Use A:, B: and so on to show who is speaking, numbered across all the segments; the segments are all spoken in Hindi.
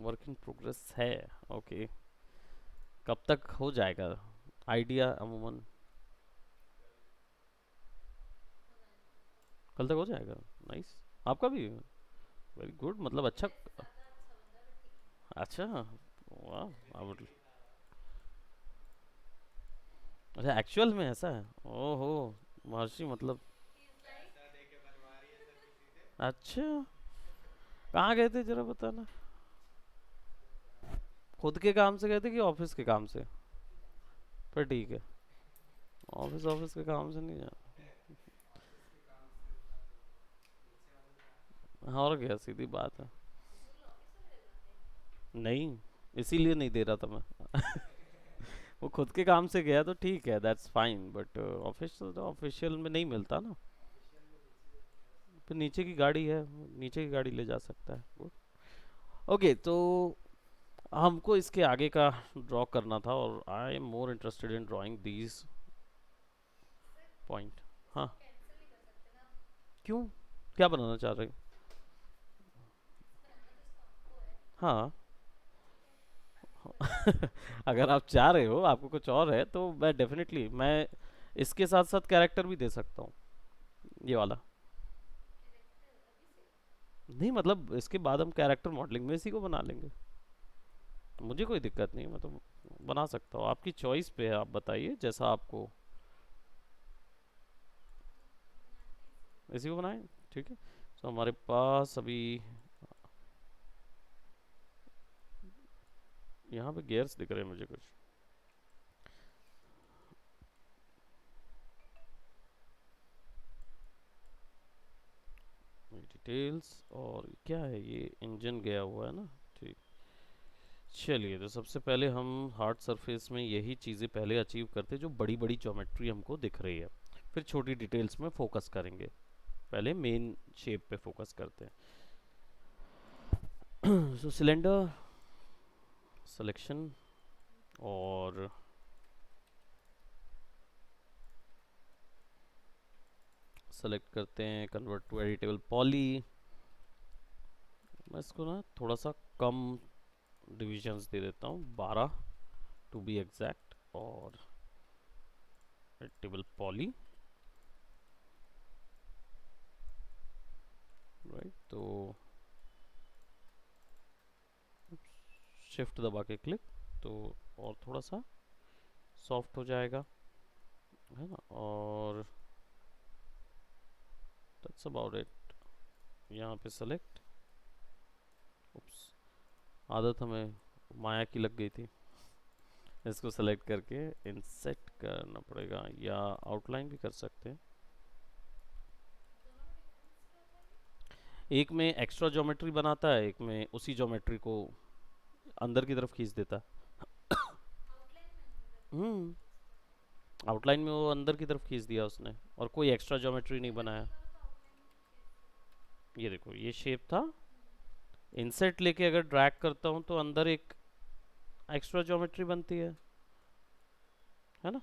A: वर्क इन प्रोग्रेस है। ओके, कब तक हो जाएगा आइडिया अमूमन? कल तक हो जाएगा। नाइस। आपका भी? वेरी गुड, मतलब अच्छा। अच्छा, वाह। अच्छा, एक्चुअल में ऐसा है? ओहो, महर्षि मतलब। अच्छा, कहाँ गए थे जरा बताना। खुद के काम से गए थे कि ऑफिस के काम से? पर ठीक है, ऑफिस ऑफिस के काम से नहीं जाना। हाँ, और क्या, सीधी बात है। नहीं, इसीलिए नहीं दे रहा था मैं। वो खुद के काम से गया तो ठीक है, दैट्स फाइन, बट ऑफिस तो ऑफिशियल में नहीं मिलता ना। फिर नीचे की गाड़ी है, नीचे की गाड़ी ले जा सकता है। गुड। ओके, तो हमको इसके आगे का ड्रॉ करना था, और I am more interested in drawing these point. हाँ, क्यों, क्या बनाना चाह रहे हैं? हाँ। अगर आप चाह रहे हो, आपको कुछ और है, तो मैं डेफिनेटली मैं इसके साथ साथ कैरेक्टर भी दे सकता हूँ, ये वाला। नहीं, मतलब इसके बाद हम कैरेक्टर मॉडलिंग में इसी को बना लेंगे। मुझे कोई दिक्कत नहीं, मैं तो बना सकता हूँ, आपकी चॉइस पे है, आप बताइए जैसा आपको। इसी को बनाएं, ठीक है। तो हमारे पास अभी यहाँ पे गियर्स दिख रहे हैं मुझे कुछ। डिटेल्स, और क्या है ये, इंजन गया हुआ है ना। ठीक। चलिए, तो सबसे पहले हम हार्ड सरफेस में यही चीज़ें पहले अचीव करते हैं जो बड़ी बड़ी ज्योमेट्री हमको दिख रही है, फिर छोटी डिटेल्स में फोकस करेंगे। पहले मेन शेप पे फोकस करते हैं। सो सिलेंडर सिलेक्शन, और सेलेक्ट करते हैं कन्वर्ट टू एडिटेबल पॉली। मैं इसको ना थोड़ा सा कम डिविजन्स दे देता हूँ, 12 टू बी एग्जैक्ट, और एडिटेबल पॉली। राइट, तो शिफ्ट दबा के क्लिक, तो और थोड़ा सा सॉफ्ट हो जाएगा, है ना। और दैट्स अबाउट इट। यहाँ पे सेलेक्ट, उप्स, आदत हमें माया की लग गई थी। इसको सेलेक्ट करके इंसेट करना पड़ेगा, या आउटलाइन भी कर सकते हैं। एक में एक्स्ट्रा ज्योमेट्री बनाता है, एक में उसी ज्योमेट्री को अंदर की तरफ खींच देता है। हम्म, आउटलाइन में वो अंदर की तरफ खींच दिया उसने, और कोई एक्स्ट्रा ज्योमेट्री नहीं बनाया। ये देखो, ये शेप था, इंसेट लेके अगर ड्रैग करता हूँ तो अंदर एक एक्स्ट्रा ज्योमेट्री बनती है ना।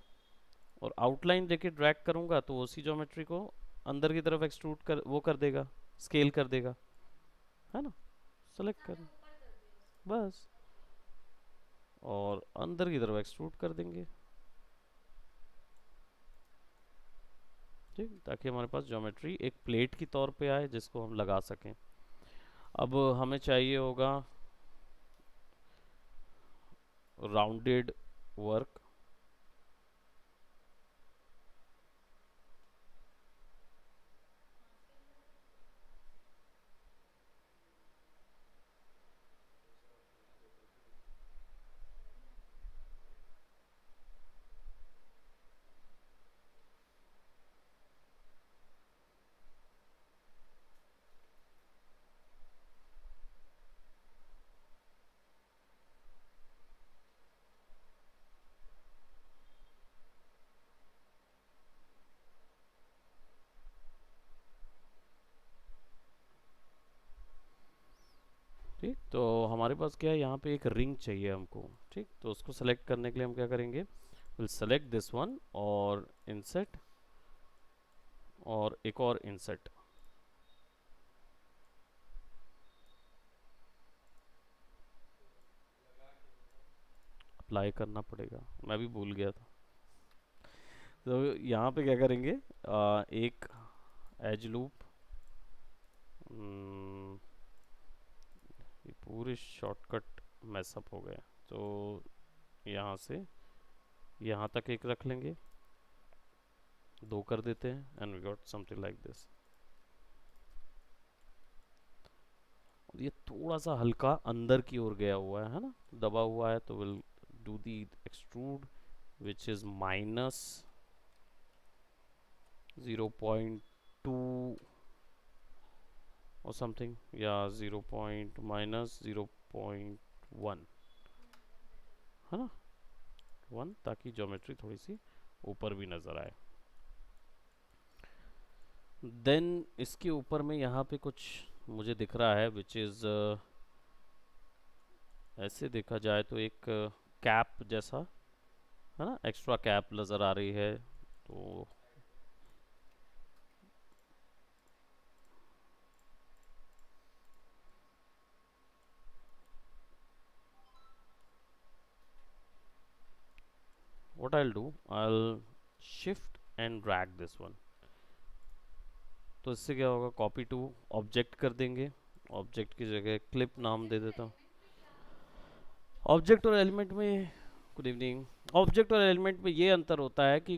A: और आउटलाइन लेके ड्रैग करूंगा तो उसी ज्योमेट्री को अंदर की तरफ एक्सट्रूड कर, वो कर देगा, स्केल कर देगा, है ना। सेलेक्ट कर, बस, और अंदर की तरफ एक्सट्रूड कर देंगे, ठीक, ताकि हमारे पास ज्योमेट्री एक प्लेट की तौर पे आए जिसको हम लगा सकें। अब हमें चाहिए होगा राउंडेड वर्क। ठीक, तो हमारे पास क्या है, यहाँ पे एक रिंग चाहिए हमको। ठीक, तो उसको सेलेक्ट करने के लिए हम क्या करेंगे, विल सेलेक्ट दिस वन, और इंसेट, और एक और इंसेट। अप्लाई करना पड़ेगा, मैं भी भूल गया था। तो यहाँ पे क्या करेंगे, एक एज लूप, ये पूरे शॉर्टकट मैसअप हो गया, तो यहाँ से यहाँ तक एक रख लेंगे, दो कर देते हैं, and we got something like this. और ये थोड़ा सा हल्का अंदर की ओर गया हुआ है ना, दबा हुआ है, तो will do the extrude which is minus 0.2 और समथिंग, या 0 पॉइंट माइनस 0.1, है ना, 1, ताकि ज्योमेट्री थोड़ी सी ऊपर भी नज़र आए। देन इसके ऊपर में यहाँ पे कुछ मुझे दिख रहा है विच इज़, ऐसे देखा जाए तो एक कैप जैसा, है ना, एक्स्ट्रा कैप नज़र आ रही है, तो what I'll do, I'll shift and drag this one। तो इससे क्या होगा, कॉपी टू ऑब्जेक्ट कर देंगे, ऑब्जेक्ट की जगह क्लिप नाम दे देता हूँ। ऑब्जेक्ट और एलिमेंट में, गुड इवनिंग, ऑब्जेक्ट और एलिमेंट में ये अंतर होता है कि,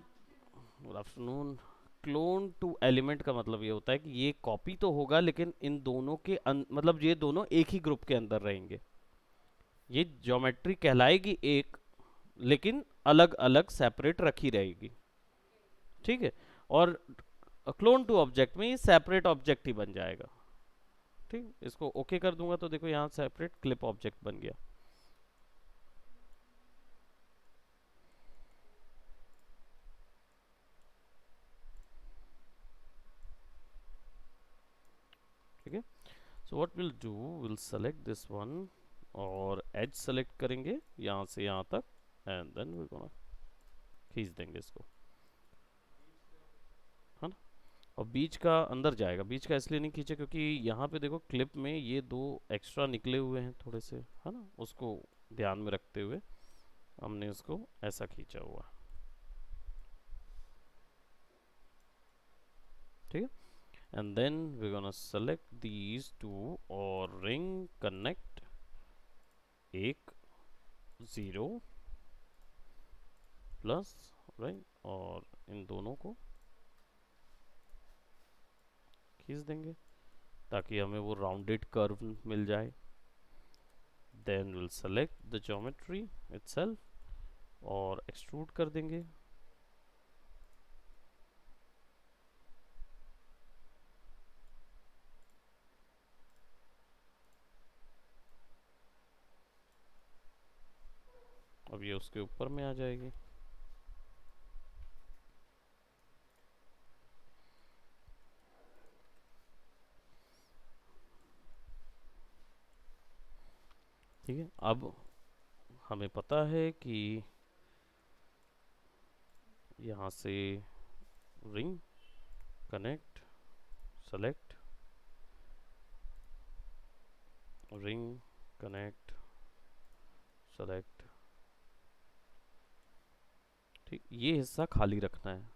A: good afternoon, clone to element का मतलब ये होता है कि ये कॉपी तो होगा, लेकिन इन दोनों के मतलब ये दोनों एक ही ग्रुप के अंदर रहेंगे, ये ज्योमेट्री कहलाएगी एक, लेकिन अलग अलग सेपरेट रखी रहेगी, ठीक है। और क्लोन टू ऑब्जेक्ट में ये सेपरेट ऑब्जेक्ट ही बन जाएगा, ठीक। इसको ओके कर दूंगा तो देखो यहाँ सेपरेट क्लिप ऑब्जेक्ट बन गया। ठीक है, so what will do, will select this one, और एज सेलेक्ट करेंगे यहाँ से यहाँ तक, एंड देन वी गोना खींच देंगे इसको, है ना। और बीच का अंदर जाएगा, बीच का इसलिए नहीं खींचे क्योंकि यहाँ पे देखो क्लिप में ये दो एक्स्ट्रा निकले हुए हैं थोड़े से, है ना, उसको ध्यान में रखते हुए हमने इसको ऐसा खींचा हुआ, ठीक है। And then we gonna select these two, और रिंग कनेक्ट एक 0 प्लस, राइट, और इन दोनों को खींच देंगे ताकि हमें वो राउंडेड कर्व मिल जाए। Then will select the geometry itself और एक्सट्रूड कर देंगे। अब ये उसके ऊपर में आ जाएगी। ठीक है, अब हमें पता है कि यहाँ से ring connect select, ring connect select, ठीक, ये हिस्सा खाली रखना है।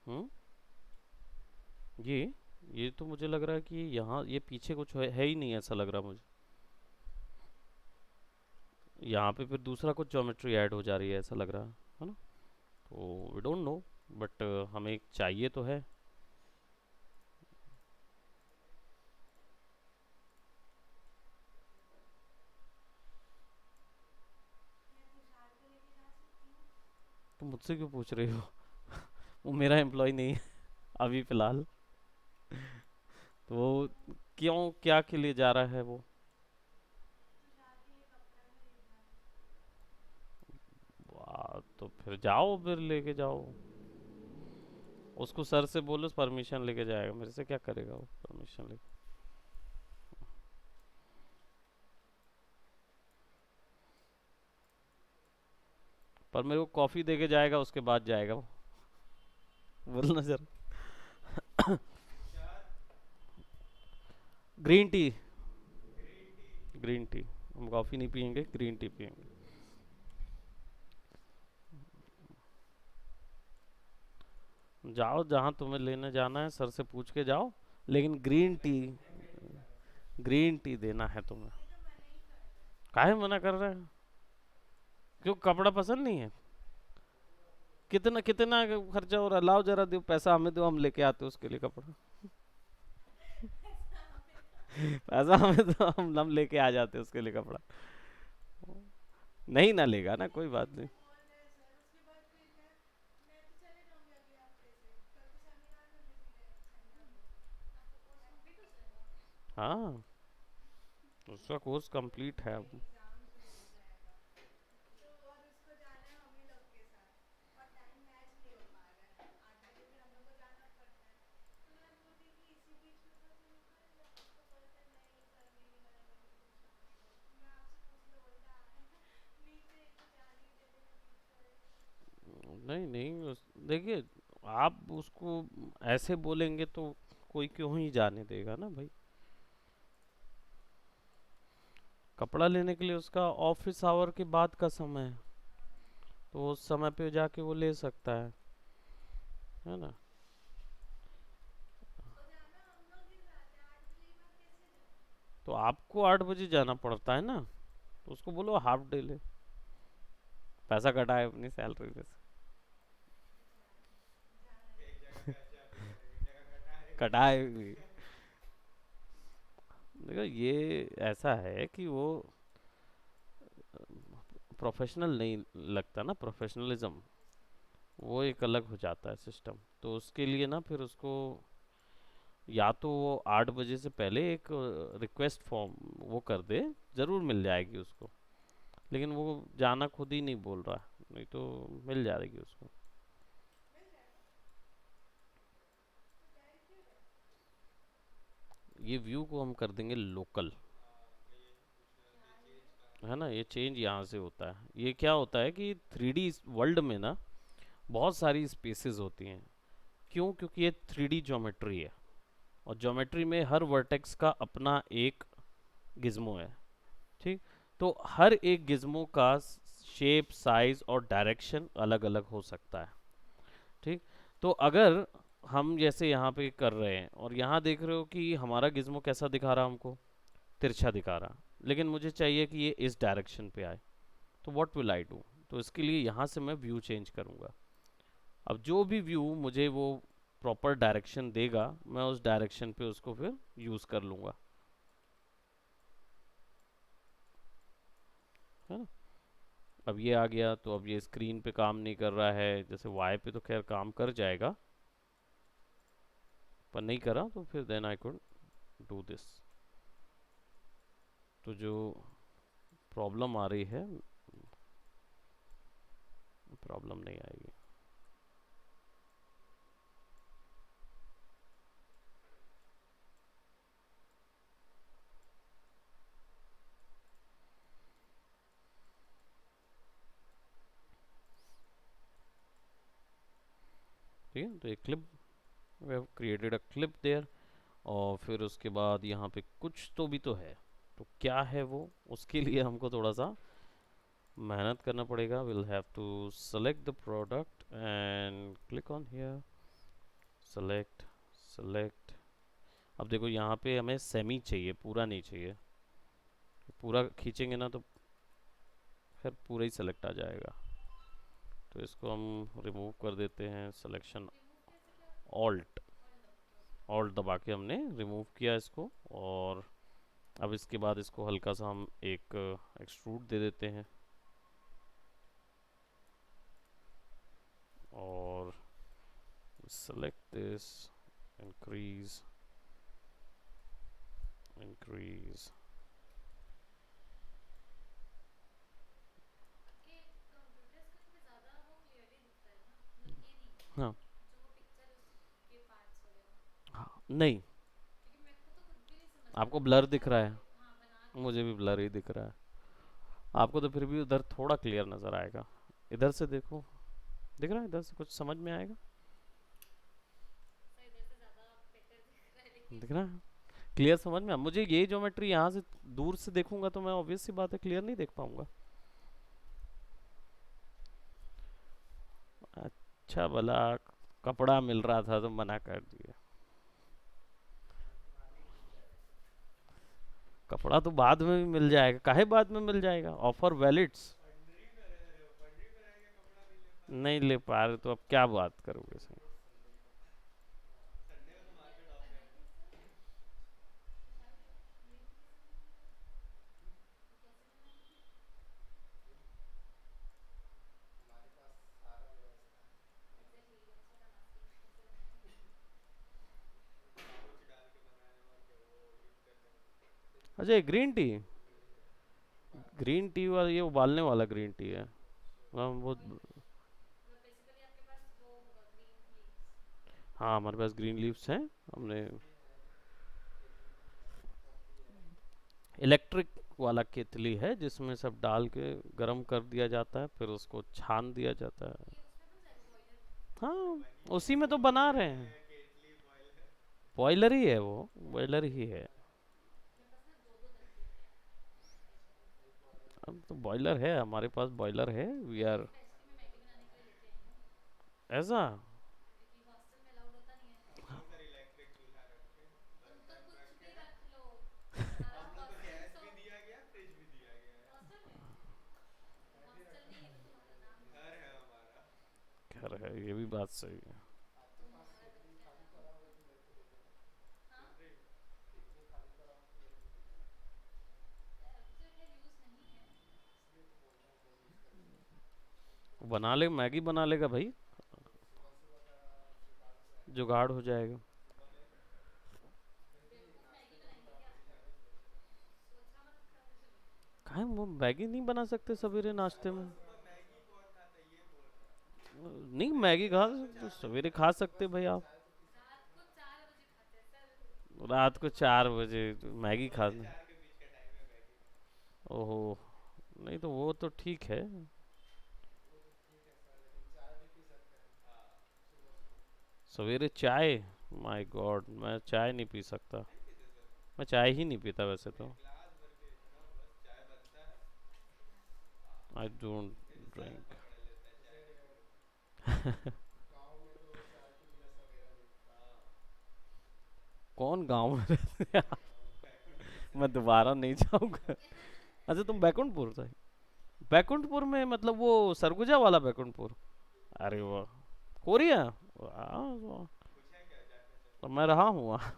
A: हम्म, ये तो मुझे लग रहा है कि यहाँ ये पीछे कुछ है ही नहीं, ऐसा लग रहा मुझे। यहाँ पे फिर दूसरा कुछ ज्योमेट्री ऐड हो जा रही है ऐसा लग रहा है ना। तो वी डोंट नो, बट हमें चाहिए तो है। तो मुझसे क्यों पूछ रही हो? वो मेरा एम्प्लॉय नहीं है अभी फिलहाल। तो वो क्यों, क्या के लिए जा रहा है वो? वाह, तो फिर जाओ, फिर लेके जाओ उसको, सर से बोलो परमिशन लेके जाएगा, मेरे से क्या करेगा वो परमिशन लेके। पर मेरे को कॉफी दे के जाएगा, उसके बाद जाएगा वो। बोलना जरा। Green tea. Green tea. हम कॉफ़ी नहीं पियेंगे, ग्रीन टी पियेंगे। जाओ जहाँ तुम्हें लेने जाना है, सर से पूछ के जाओ। लेकिन ग्रीन टी, ग्रीन टी देना है तुम्हें। काहे मना कर रहे हैं? क्यों, कपड़ा पसंद नहीं है? कितना कितना खर्चा हो रहा है? लाओ जरा, दो पैसा हमें दो, हम लेके आते उसके लिए कपड़ा। पैसा हमें तो हम लेके आ जाते उसके लिए कपड़ा। नहीं ना लेगा ना, कोई बात नहीं। हाँ, उसका कोर्स कंप्लीट है अब। नहीं नहीं, देखिए, आप उसको ऐसे बोलेंगे तो कोई क्यों ही जाने देगा ना भाई। कपड़ा लेने के लिए उसका ऑफिस आवर के बाद का समय है, तो उस समय पे जाके वो ले सकता है ना। तो आपको 8 बजे जाना पड़ता है ना, तो उसको बोलो हाफ डे ले, पैसा कटाए अपनी सैलरी में से। कटाए भी। देखो ये ऐसा है कि वो प्रोफेशनल नहीं लगता ना, प्रोफेशनलिज्म वो एक अलग हो जाता है सिस्टम। तो उसके लिए ना फिर उसको या तो वो 8 बजे से पहले एक रिक्वेस्ट फॉर्म वो कर दे, जरूर मिल जाएगी उसको। लेकिन वो जाना खुद ही नहीं बोल रहा, नहीं तो मिल जाएगी उसको। ये व्यू को हम कर देंगे लोकल, है ना। ये चेंज यहाँ से होता है। ये क्या होता है कि 3D वर्ल्ड में ना बहुत सारी स्पेसेस होती हैं। क्यों? क्योंकि ये 3D ज्योमेट्री है, और ज्योमेट्री में हर वर्टेक्स का अपना एक गिज्मो है। ठीक। तो हर एक गिज्मो का शेप, साइज और डायरेक्शन अलग अलग हो सकता है। ठीक। तो अगर हम जैसे यहाँ पे कर रहे हैं और यहाँ देख रहे हो कि हमारा गिज्मो कैसा दिखा रहा हमको, तिरछा दिखा रहा, लेकिन मुझे चाहिए कि ये इस डायरेक्शन पे आए, तो व्हाट विल आई डू? तो इसके लिए यहाँ से मैं व्यू चेंज करूँगा। अब जो भी व्यू मुझे वो प्रॉपर डायरेक्शन देगा, मैं उस डायरेक्शन पे उसको फिर यूज़ कर लूँगा, है ना। अब ये आ गया, तो अब ये स्क्रीन पे काम नहीं कर रहा है, जैसे वाई पे तो खैर काम कर जाएगा, पर नहीं करा तो फिर then I could do this. तो जो प्रॉब्लम आ रही है, प्रॉब्लम नहीं आएगी। ठीक है, तो एक clip, we have created a clip there. और फिर उसके बाद यहाँ पे कुछ तो भी तो है, तो क्या है वो, उसके लिए हमको थोड़ा सा मेहनत करना पड़ेगा। Will have to select the product and click on here, select, select. अब देखो यहाँ पे हमें सेमी चाहिए, पूरा नहीं चाहिए। पूरा खींचेंगे ना तो फिर पूरा ही सेलेक्ट आ जाएगा। तो इसको हम रिमूव कर देते हैं, सिलेक्शन ऑल्ट, ऑल्ट दबा के हमने रिमूव किया इसको। और अब इसके बाद इसको हल्का सा हम एक एक्सट्रूड दे देते हैं, और select this, increase, increase। हाँ, हाँ, नहीं, आपको ब्लर दिख रहा है, मुझे भी ब्लर ही दिख रहा है। आपको तो फिर भी उधर थोड़ा क्लियर नज़र आएगा। इधर से देखो, दिख रहा है? इधर से कुछ समझ में आएगा। दिख रहा है? क्लियर समझ में मुझे ये ज्योमेट्री यहाँ से दूर से देखूंगा तो मैं ऑब्वियस सी बात है क्लियर नहीं देख पाऊंगा। अच्छा भला कपड़ा मिल रहा था तो मना कर दिया। कपड़ा तो बाद में भी मिल जाएगा, काहे बाद में मिल जाएगा, ऑफर वैलिड्स। नहीं ले पा रहे तो अब क्या बात करोगे सर। अच्छा ये ग्रीन टी, ग्रीन टी वाला ये उबालने वाला ग्रीन टी है। हाँ वो, हाँ हमारे पास ग्रीन लीव्स हैं। हमने इलेक्ट्रिक वाला केतली है जिसमें सब डाल के गर्म कर दिया जाता है, फिर उसको छान दिया जाता है। हाँ उसी में तो बना रहे हैं। बॉयलर ही है वो, बॉयलर ही है। अब तो बॉयलर है, हमारे पास बॉयलर है, वी आर ऐसा। खैर है, ये भी बात सही है। बना ले, मैगी बना लेगा भाई, जुगाड़ हो जाएगा। काहे वो मैगी नहीं बना सकते सवेरे नाश्ते में? नहीं मैगी खा तो सवेरे खा सकते भाई आप। रात को 4 बजे मैगी खा? ओहो, नहीं तो वो तो ठीक है। सवेरे चाय? माय गॉड, मैं चाय नहीं पी सकता। मैं चाय ही नहीं पीता वैसे तो। I don't drink. कौन गांव में रहते हैं? मैं दोबारा नहीं जाऊंगा। अच्छा तुम बैकुंठपुर से? बैकुंठपुर में मतलब वो सरगुजा वाला बैकुंठपुर? अरे वाह, कोरिया, वाह वाह। तो मैं रहा हूँ वहाँ।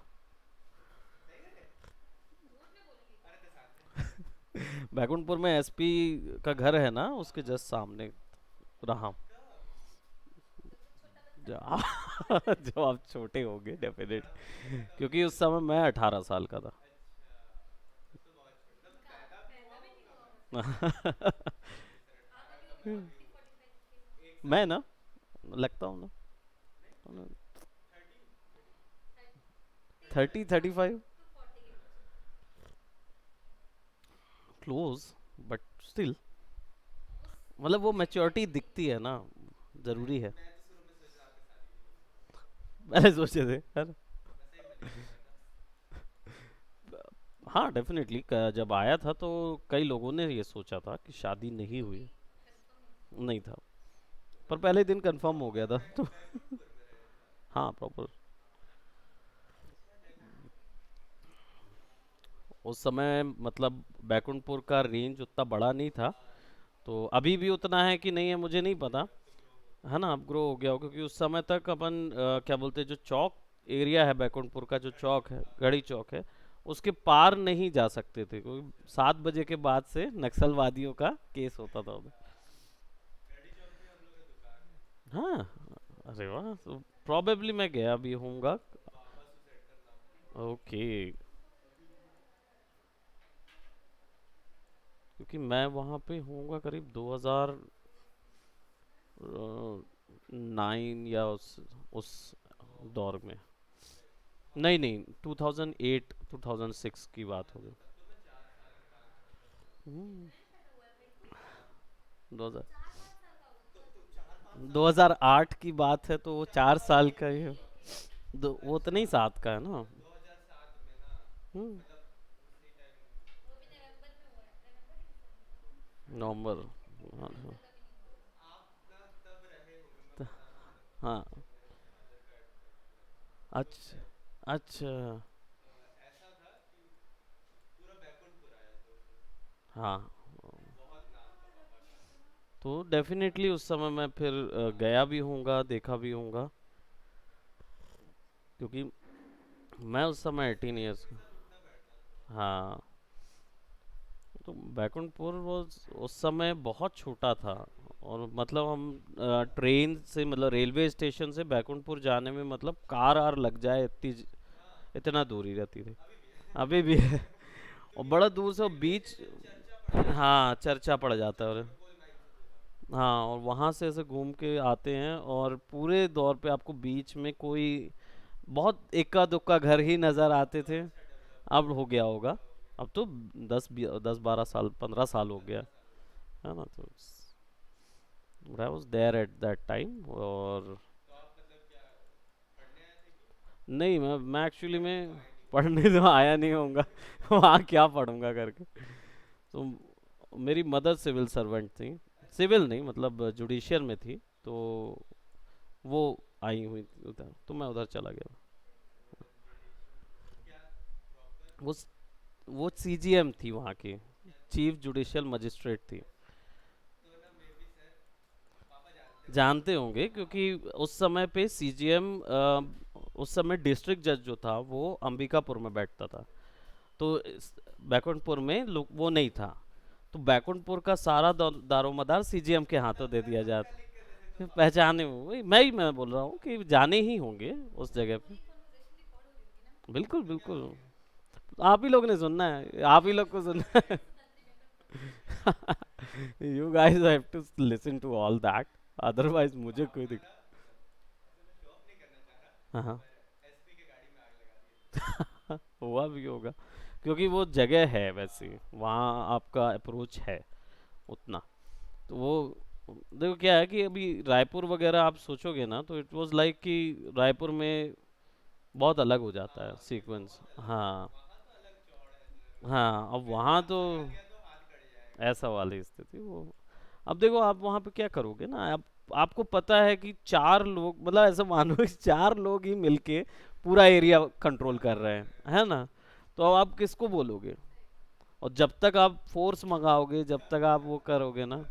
A: बैकुंठपुर में एसपी का घर है ना, उसके जस्ट सामने रहा हूँ। जब आप छोटे होंगे डेफिनेट, क्योंकि उस समय मैं 18 साल का था। मैं ना लगता हूँ ना 30 35, क्लोज, बट स्टिल मतलब वो मैच्योरिटी दिखती है ना, जरूरी है। मैंने सोचे थे यार। हाँ डेफिनेटली, जब आया था तो कई लोगों ने ये सोचा था कि शादी नहीं हुई। नहीं था, पर पहले दिन कंफर्म हो गया था तो। हाँ प्रॉपर। उस समय मतलब बैकुंठपुर का रेंज उतना बड़ा नहीं था, तो अभी भी उतना है कि नहीं है मुझे नहीं पता, है ना, अब ग्रो हो गया हो, क्योंकि उस समय तक अपन क्या बोलते हैं, जो चौक एरिया है बैकुंठपुर का, जो चौक है गढ़ी चौक है, उसके पार नहीं जा सकते थे, क्योंकि 7 बजे के बाद से नक्सलवादियों का केस होता था उधर। हाँ, अरे वाह, तो प्रॉबेबली मैं गया भी होऊंगा। ओके, क्योंकि मैं वहाँ पे होऊंगा करीब 2009 या उस दौर में। नहीं नहीं, 2008 2006 की बात होगी। 2000 2008 की बात है तो वो 4 साल का ही है। वो तो नहीं 7 का है ना। हम्म। नवंबर। हाँ हाँ। त- हाँ। अच्छा अच्छा। हाँ। तो डेफिनेटली उस समय मैं फिर गया भी होऊंगा, देखा भी होऊंगा, क्योंकि मैं उस समय 18 ईयर्स। हाँ। तो बैकुंठपुर वो उस समय बहुत छोटा था। और मतलब हम ट्रेन से, मतलब रेलवे स्टेशन से बैकुंठपुर जाने में मतलब कार आर लग जाए, इतना दूरी रहती थी। अभी भी है। और बड़ा दूर से, वो बीच। हाँ, चर्चा पड़ जाता है। और हाँ, और वहाँ से ऐसे घूम के आते हैं, और पूरे दौर पे आपको बीच में कोई बहुत इक्का दुक्का घर ही नज़र आते थे। अब हो गया होगा। अब तो 10 12 साल, 15 साल हो गया है ना। तो I was there at that time. और नहीं, मैं एक्चुअली में पढ़ने तो आया नहीं होऊंगा। वहाँ क्या पढ़ूंगा करके। तो मेरी मदर सिविल सर्वेंट थी। सिविल नहीं, मतलब जुडिशियल में थी। तो वो आई हुई थी उधर, तो मैं उधर चला गया। वो वो सीजीएम थी वहाँ की, चीफ जुडिशियल मजिस्ट्रेट थी। जानते होंगे, क्योंकि उस समय पे सीजीएम, उस समय डिस्ट्रिक्ट जज जो था वो अंबिकापुर में बैठता था। तो बैकुंठपुर में वो नहीं था। तो बैकुंठपुर का सारा दारोमदार सीजीएम के हाथों दे दिया जाता। पहचाने हुए, मैं ही मैं बोल रहा हूँ कि जाने ही होंगे उस जगह पे। बिल्कुल बिल्कुल। आप ही लोग ने सुनना है, आप ही लोग को सुनना है। You guys have to listen to all that, otherwise मुझे कोई दिक्कत। हाँ हाँ। हुआ भी होगा, क्योंकि वो जगह है वैसी, वहाँ आपका अप्रोच है उतना। तो वो, देखो क्या है कि अभी रायपुर वगैरह आप सोचोगे ना, तो इट वाज लाइक कि रायपुर में बहुत अलग हो जाता है सीक्वेंस। हाँ हाँ। अब वहाँ तो ऐसा वाली स्थिति वो। अब देखो आप वहाँ पे क्या करोगे ना, आप आपको पता है कि चार लोग, मतलब ऐसा मानो कि चार लोग ही मिलके पूरा एरिया कंट्रोल कर रहे हैं, है ना। तो अब आप किसको बोलोगे। और जब तक आप फोर्स मंगाओगे, जब तक आप वो करोगे ना,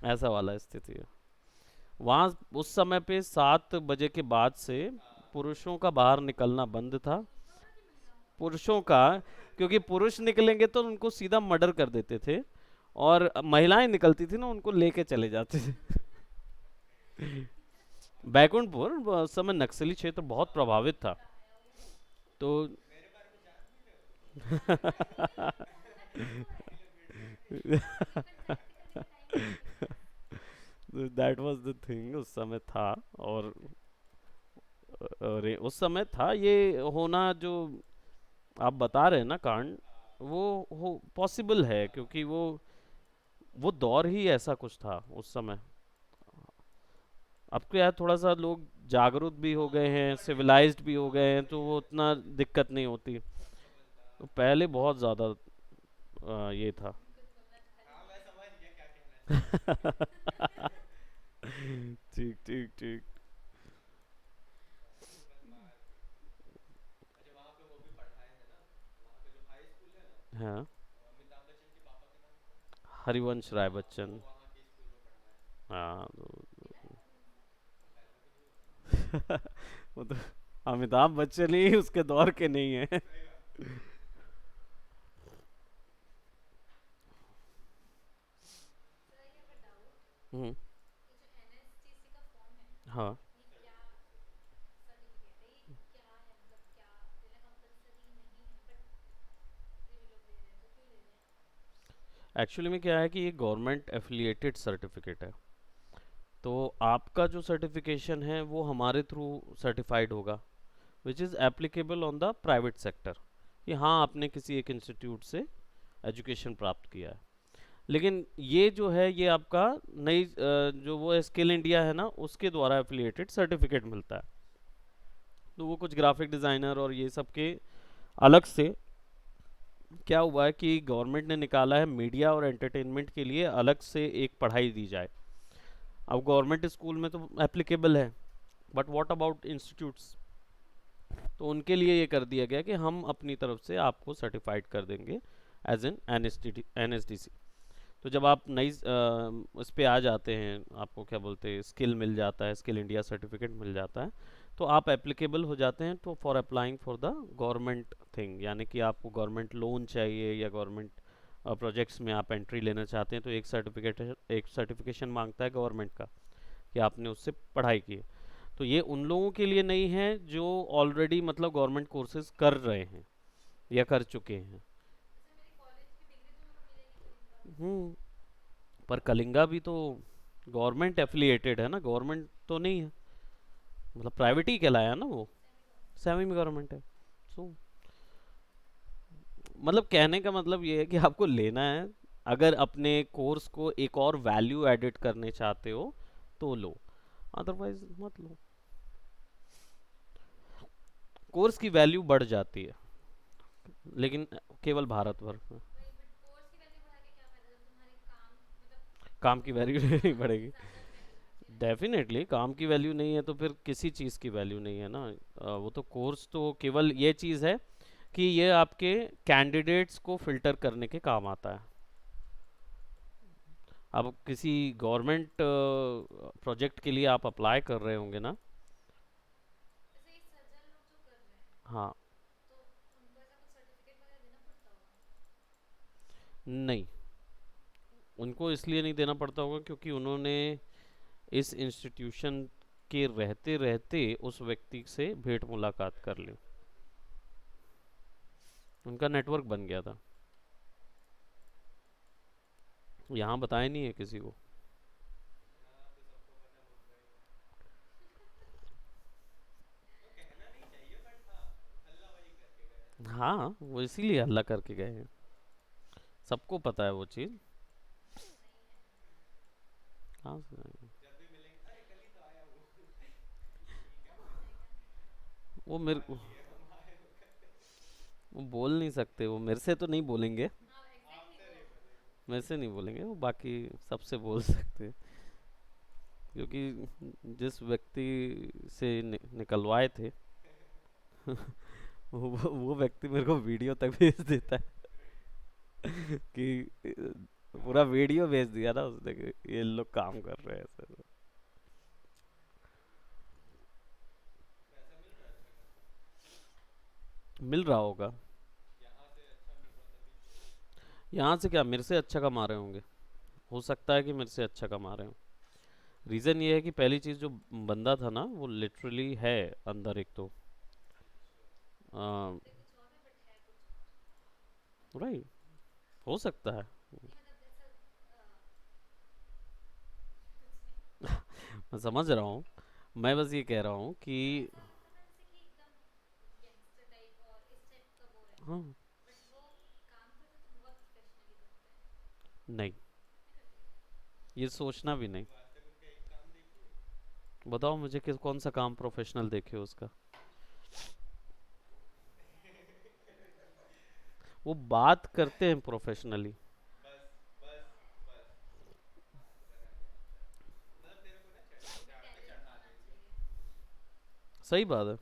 A: ऐसा वाला स्थिति है वहाँ। उस समय पे 7 बजे के बाद से पुरुषों का बाहर निकलना बंद था। पुरुषों का, क्योंकि पुरुष निकलेंगे तो उनको सीधा मर्डर कर देते थे। और महिलाएं निकलती थी ना, उनको लेके चले जाते थे। बैकुंठपुर उस समय नक्सली क्षेत्र बहुत प्रभावित था। तो दैट वाज द थिंग उस समय था। और अरे उस समय था ये होना, जो आप बता रहे हैं ना कांड, वो हो पॉसिबल है, क्योंकि वो दौर ही ऐसा कुछ था उस समय। अब तो यार थोड़ा सा लोग जागरूक भी हो गए हैं, सिविलाइज्ड भी हो गए हैं, तो वो उतना दिक्कत नहीं होती। तो पहले बहुत ज़्यादा ये था। ठीक ठीक ठीक। हाँ। हरिवंश राय बच्चन। हाँ वो तो अमिताभ बच्चन ही उसके दौर के नहीं है। हम्म। हाँ। एक्चुअली में क्या है कि ये गवर्नमेंट एफिलिएटेड सर्टिफिकेट है। तो आपका जो सर्टिफिकेशन है वो हमारे थ्रू सर्टिफाइड होगा, which is applicable on the private sector, कि हाँ आपने किसी एक इंस्टीट्यूट से एजुकेशन प्राप्त किया है। लेकिन ये जो है ये आपका नई जो वो स्किल इंडिया है ना, उसके द्वारा एफिलिएटेड सर्टिफिकेट मिलता है। तो वो कुछ ग्राफिक डिज़ाइनर और ये सब के अलग से क्या हुआ है कि गवर्नमेंट ने निकाला है मीडिया और एंटरटेनमेंट के लिए अलग से एक पढ़ाई दी जाए। अब गवर्नमेंट स्कूल में तो एप्लीकेबल है, बट व्हाट अबाउट इंस्टीट्यूट्स? तो उनके लिए ये कर दिया गया कि हम अपनी तरफ से आपको सर्टिफाइड कर देंगे as an N S D C. तो जब आप नई उस पे आ जाते हैं, आपको क्या बोलते हैं, स्किल मिल जाता है, स्किल इंडिया सर्टिफिकेट मिल जाता है, तो आप एप्लीकेबल हो जाते हैं तो for applying for the government thing, यानी कि आपको गवर्नमेंट लोन चाहिए या गवर्नमेंट प्रोजेक्ट्स में आप एंट्री लेना चाहते हैं, तो एक सर्टिफिकेशन मांगता है गवर्नमेंट का कि आपने उससे पढ़ाई की है। तो ये उन लोगों के लिए नहीं है जो ऑलरेडी मतलब गवर्नमेंट कोर्सेज कर रहे हैं या कर चुके हैं। हम्म। पर कलिंगा भी तो गवर्नमेंट एफिलिएटेड है ना, गवर्नमेंट तो नहीं है, मतलब प्राइवेट ही कहलाया ना वो, सेमी गवर्नमेंट है। सो मतलब कहने का मतलब ये है कि आपको लेना है, अगर अपने कोर्स को एक और वैल्यू एडिट करने चाहते हो तो लो, अदरवाइज मत लो। कोर्स की वैल्यू बढ़ जाती है, लेकिन केवल भारत भर में। काम की वैल्यू नहीं बढ़ेगी। डेफिनेटली काम की वैल्यू नहीं है तो फिर किसी चीज़ की वैल्यू नहीं है ना। वो तो कोर्स तो केवल ये चीज़ है कि ये आपके कैंडिडेट्स को फिल्टर करने के काम आता है। अब किसी गवर्नमेंट प्रोजेक्ट के लिए आप अप्लाई कर रहे होंगे ना। हाँ। नहीं, उनको इसलिए नहीं देना पड़ता होगा क्योंकि उन्होंने इस इंस्टीट्यूशन के रहते रहते उस व्यक्ति से भेंट मुलाकात कर ली, उनका नेटवर्क बन गया था। यहाँ बताया नहीं है किसी को। हाँ, वो इसीलिए हल्ला करके गए हैं, सबको पता है वो चीज़। हाँ, वो मेरे को, वो बोल नहीं सकते, वो मेरे से तो नहीं बोलेंगे, मेरे से नहीं बोलेंगे, वो बाकी सबसे बोल सकते हैं। क्योंकि जिस व्यक्ति से निकलवाए थे वो व्यक्ति मेरे को वीडियो तक भेज देता है कि पूरा वीडियो भेज दिया ना उसने कि ये लोग काम कर रहे हैं ऐसे। मिल रहा होगा। यहाँ से क्या मेरे से अच्छा कमा रहे होंगे, हो सकता है कि मेरे से अच्छा कमा रहे हो। रीज़न ये है कि पहली चीज़ जो बंदा था ना वो लिटरली है अंदर एक तो, राइट, हो सकता है। मैं समझ रहा हूँ, मैं बस ये कह रहा हूँ कि हाँ, नहीं, ये सोचना भी नहीं। बताओ मुझे किस कौन सा काम प्रोफेशनल देखे हो उसका। वो बात करते हैं प्रोफेशनली। सही बात है,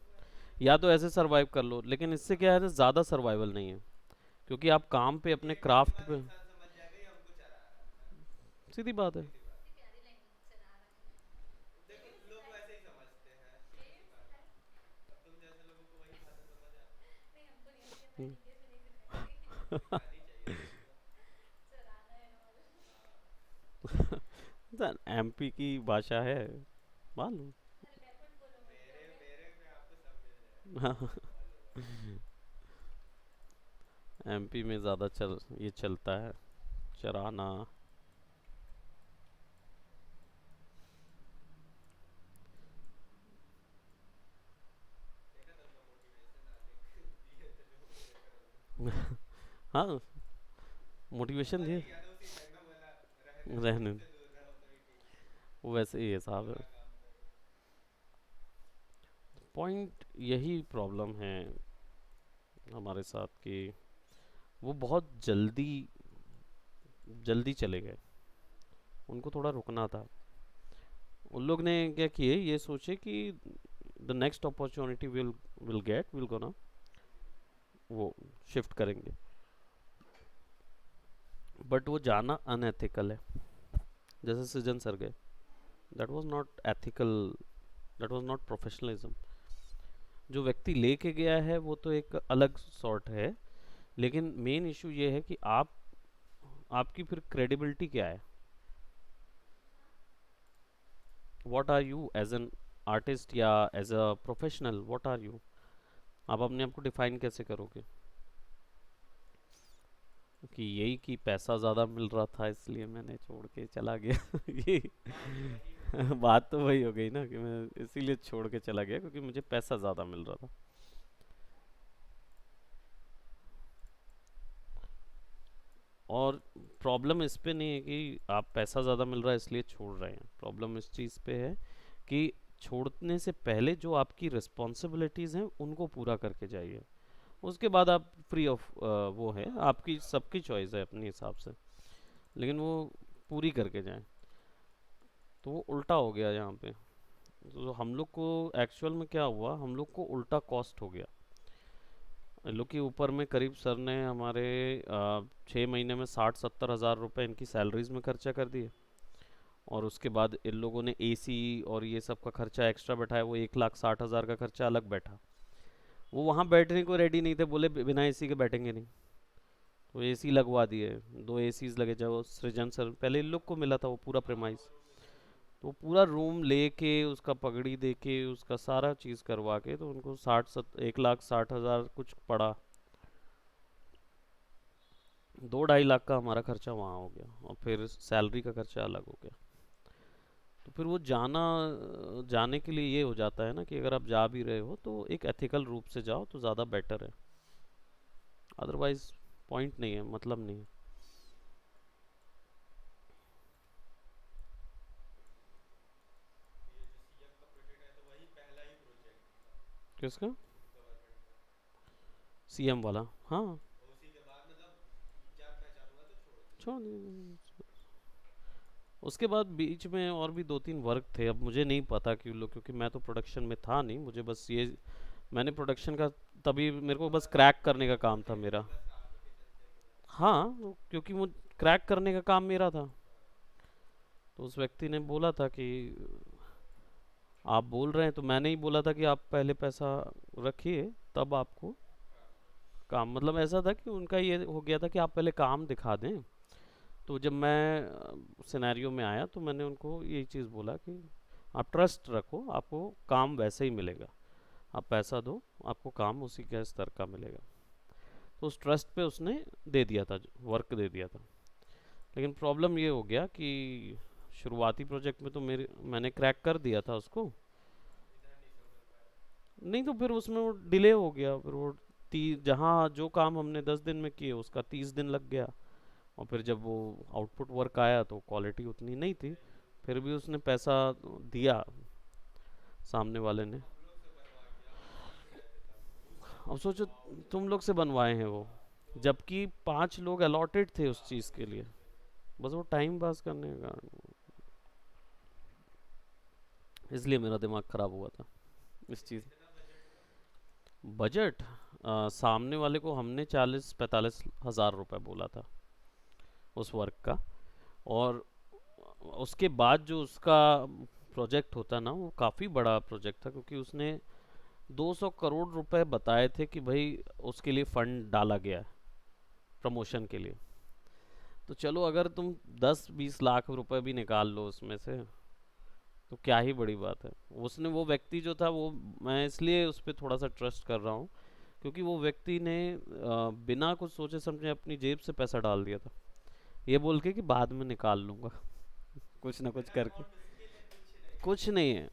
A: या तो ऐसे सरवाइव कर लो, लेकिन इससे क्या है ना, ज़्यादा सर्वाइवल नहीं है, क्योंकि आप काम पे अपने क्राफ्ट पे, सीधी बात है। एमपी की भाषा है, मालूम। एमपी में ज़्यादा ये चलता है, चराना। हाँ, मोटिवेशन दिए, रहने, वो वैसे ही हिसाब है। पॉइंट यही प्रॉब्लम है हमारे साथ कि वो बहुत जल्दी जल्दी चले गए, उनको थोड़ा रुकना था। उन लोग ने क्या किए, ये सोचे कि the next opportunity will get will gonna, वो शिफ्ट करेंगे। बट वो जाना अनएथिकल है। जैसे सृजन सर गए, that was not ethical, that was not professionalism. जो व्यक्ति लेके गया है वो तो एक अलग सॉर्ट है, लेकिन मेन इशू ये है कि आप, आपकी फिर क्रेडिबिलिटी क्या है, what are you as an artist या as a professional, what are you, आप अपने आप को डिफाइन कैसे करोगे? कि यही कि पैसा ज़्यादा मिल रहा था इसलिए मैंने छोड़ के चला गया ये बात तो वही हो गई ना कि मैं इसीलिए छोड़ के चला गया क्योंकि मुझे पैसा ज़्यादा मिल रहा था। और प्रॉब्लम इस पे नहीं है कि आप पैसा ज़्यादा मिल रहा है इसलिए छोड़ रहे हैं, प्रॉब्लम इस चीज़ पे है कि छोड़ने से पहले जो आपकी रिस्पॉन्सिबिलिटीज़ हैं उनको पूरा करके जाइए। उसके बाद आप फ्री ऑफ वो है, आपकी सबकी चॉइस है अपने हिसाब से, लेकिन वो पूरी करके जाएं। तो वो उल्टा हो गया यहाँ पे। तो हम लोग को एक्चुअल में क्या हुआ, हम लोग को उल्टा कॉस्ट हो गया। इन लोग के ऊपर में करीब सर ने हमारे 6 महीने में 60-70 हज़ार रुपये इनकी सैलरीज में खर्चा कर दिए। और उसके बाद इन लोगों ने एसी और ये सब का खर्चा एक्स्ट्रा बैठाया, वो 1,60,000 का खर्चा अलग बैठा। वो वहाँ बैठने को रेडी नहीं थे, बोले बिना एसी के बैठेंगे नहीं। तो एसी लगवा दिए, 2 एसीज लगे। जब सृजन सर पहले इन लोग को मिला था वो पूरा प्रेमाइस, तो पूरा रूम लेके उसका पगड़ी दे के उसका सारा चीज़ करवा के तो उनको 1,60,000 कुछ पड़ा। 2-2.5 लाख का हमारा खर्चा वहाँ हो गया, और फिर सैलरी का खर्चा अलग हो गया। तो फिर वो जाने के लिए ये हो जाता है ना कि अगर आप जा भी रहे हो तो एक एथिकल रूप से जाओ तो ज़्यादा बेटर है, अदरवाइज पॉइंट नहीं है, मतलब नहीं है। किसका? सीएम वाला? हाँ, छोड़ दिया। उसके बाद बीच में और भी 2-3 वर्क थे, अब मुझे नहीं पता कि लोग, क्योंकि मैं तो प्रोडक्शन में था नहीं, मुझे बस ये, मैंने प्रोडक्शन का तभी मेरे को बस क्रैक करने का काम था मेरा। हाँ, क्योंकि वो क्रैक करने का काम मेरा था। तो उस व्यक्ति ने बोला था कि आप बोल रहे हैं, तो मैंने ही बोला था कि आप पहले पैसा रखिए तब आपको काम, मतलब ऐसा था कि उनका ये हो गया था कि आप पहले काम दिखा दें। तो जब मैं सिनेरियो में आया तो मैंने उनको यही चीज़ बोला कि आप ट्रस्ट रखो, आपको काम वैसे ही मिलेगा, आप पैसा दो, आपको काम उसी के स्तर का मिलेगा। तो उस ट्रस्ट पे उसने दे दिया था, वर्क दे दिया था। लेकिन प्रॉब्लम ये हो गया कि शुरुआती प्रोजेक्ट में तो मैंने क्रैक कर दिया था उसको, नहीं तो फिर उसमें वो डिले हो गया, फिर वो जहाँ जो काम हमने 10 दिन में किए उसका 30 दिन लग गया। और फिर जब वो आउटपुट वर्क आया तो क्वालिटी उतनी नहीं थी, फिर भी उसने पैसा दिया सामने वाले ने। अब सोचो, तुम लोग से बनवाए हैं वो, जबकि 5 लोग अलॉटेड थे उस चीज़ के लिए, बस वो टाइम पास करने का, इसलिए मेरा दिमाग ख़राब हुआ था इस चीज़। बजट सामने वाले को हमने 40-45 हज़ार रुपये बोला था उस वर्क का। और उसके बाद जो उसका प्रोजेक्ट होता ना, वो काफ़ी बड़ा प्रोजेक्ट था, क्योंकि उसने 200 करोड़ रुपए बताए थे कि भाई उसके लिए फंड डाला गया है प्रमोशन के लिए। तो चलो अगर तुम 10-20 लाख रुपए भी निकाल लो उसमें से तो क्या ही बड़ी बात है। उसने, वो व्यक्ति जो था वो, मैं इसलिए उस पर थोड़ा सा ट्रस्ट कर रहा हूँ क्योंकि वो व्यक्ति ने बिना कुछ सोचे समझे अपनी जेब से पैसा डाल दिया था, ये बोल के कि बाद में निकाल लूंगा कुछ ना कुछ करके। कुछ नहीं है।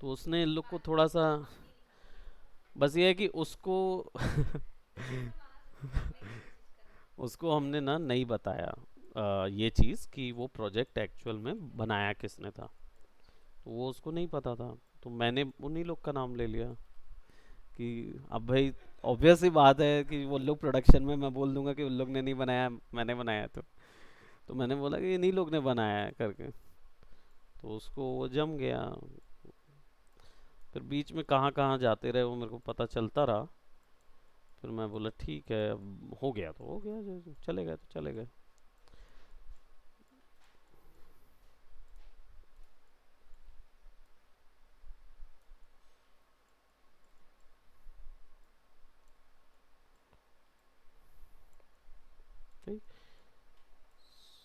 A: तो उसने इन लोग को थोड़ा सा, बस ये है कि उसको उसको हमने ना नहीं बताया ये चीज़ कि वो प्रोजेक्ट एक्चुअल में बनाया किसने था। तो वो उसको नहीं पता था, तो मैंने उन्हीं लोग का नाम ले लिया कि अब भाई ऑब्वियस ही बात है कि वो लोग प्रोडक्शन में मैं बोल दूंगा कि उन लोग ने नहीं बनाया, मैंने बनाया। तो मैंने बोला कि इन्हीं लोग ने बनाया है करके, तो उसको वो जम गया। फिर बीच में कहाँ कहाँ जाते रहे वो मेरे को पता चलता रहा। फिर मैं बोला ठीक है, अब हो गया तो हो गया, जो चले गए तो चले गए। ठीक।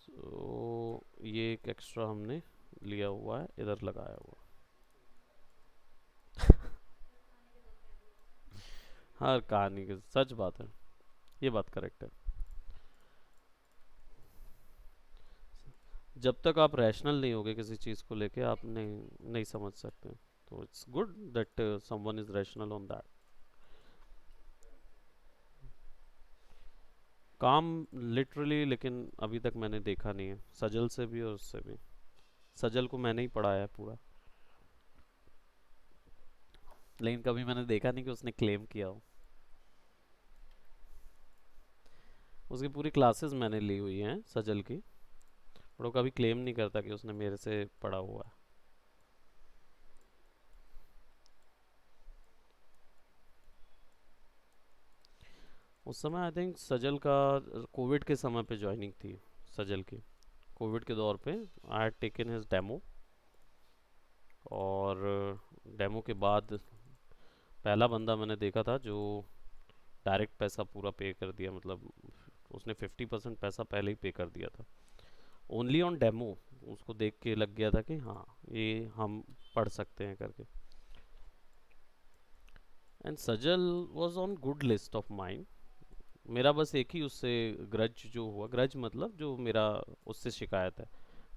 A: तो ये एक एक्स्ट्रा हमने लिया हुआ है, इधर लगाया हुआ। हाँ, कहानी के सच बात है, ये बात करेक्ट है। जब तक आप रैशनल नहीं होगे किसी चीज़ को लेके, आप नहीं नहीं समझ सकते। तो it's good that someone is rational on that. काम लिटरली, लेकिन अभी तक मैंने देखा नहीं है, सजल से भी और उससे भी। सजल को मैंने ही पढ़ाया है पूरा, लेकिन कभी मैंने देखा नहीं कि उसने क्लेम किया हो। उसकी पूरी क्लासेस मैंने ली हुई हैं सजल की, और वो कभी क्लेम नहीं करता कि उसने मेरे से पढ़ा हुआ है। उस समय आई थिंक सजल का कोविड के समय पे ज्वाइनिंग थी सजल की। कोविड के दौर पे I had taken his demo, और डेमो के बाद पहला बंदा मैंने देखा था जो डायरेक्ट पैसा पूरा पे कर दिया, मतलब उसने 50% पैसा पहले ही पे कर दिया था, ओनली ऑन डेमो। उसको देख के लग गया था कि हाँ, ये हम पढ़ सकते हैं करके। And Sajal was on good list of mind. मेरा बस एक ही उससे ग्रज जो हुआ, ग्रज मतलब जो मेरा उससे शिकायत है,